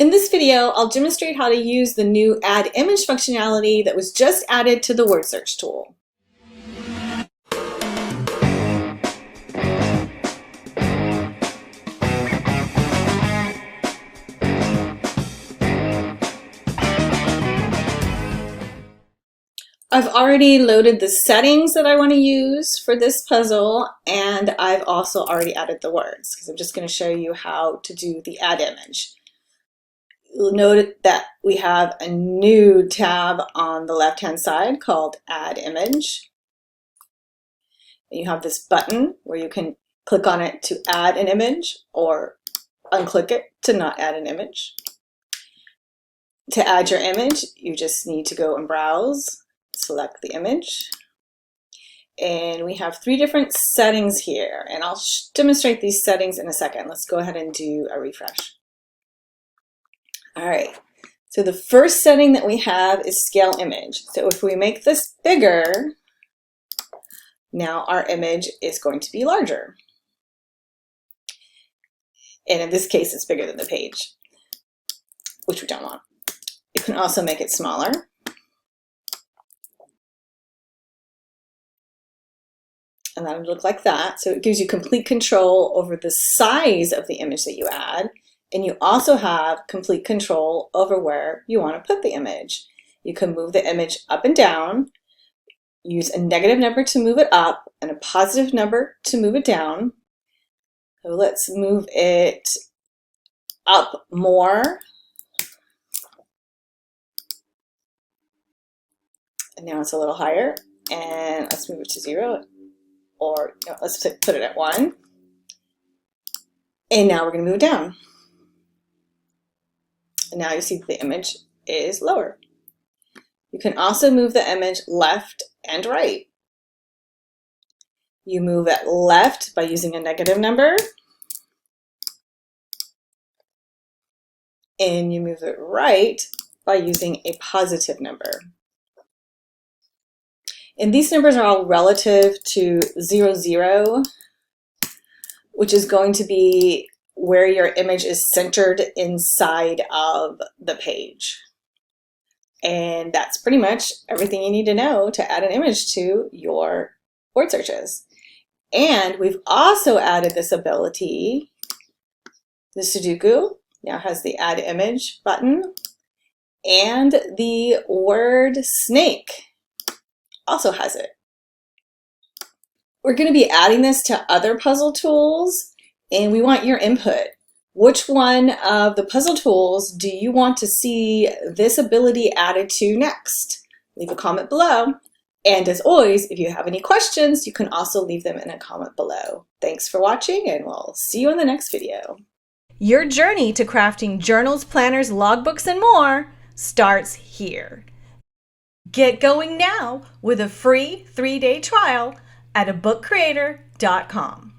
In this video, I'll demonstrate how to use the new Add Image functionality that was just added to the word search tool. I've already loaded the settings that I want to use for this puzzle, and I've also already added the words because I'm just going to show you how to do the add image. You'll note that we have a new tab on the left-hand side called Add Image. And you have this button where you can click on it to add an image or unclick it to not add an image. To add your image, you just need to go and browse, select the image. And we have three different settings here, and I'll demonstrate these settings in a second. Let's go ahead and do a refresh. All right, so the first setting that we have is scale image. So if we make this bigger, now our image is going to be larger. And in this case, it's bigger than the page, which we don't want. You can also make it smaller. And that would look like that. So it gives you complete control over the size of the image that you add. And you also have complete control over where you want to put the image. You can move the image up and down, use a negative number to move it up and a positive number to move it down. So let's move it up more. And now it's a little higher. And let's move it to 0. Or no, let's put it at 1. And now we're going to move it down. And now you see that the image is lower. You can also move the image left and right. You move it left by using a negative number. And you move it right by using a positive number. And these numbers are all relative to 0, 0, which is going to be where your image is centered inside of the page. And that's pretty much everything you need to know to add an image to your word searches. And we've also added this ability. The Sudoku now has the Add Image button, and the word snake also has it. We're going to be adding this to other puzzle tools, and we want your input. Which one of the puzzle tools do you want to see this ability added to next? Leave a comment below. And as always, if you have any questions, you can also leave them in a comment below. Thanks for watching, and we'll see you in the next video. Your journey to crafting journals, planners, logbooks, and more starts here. Get going now with a free 3-day trial at abookcreator.com.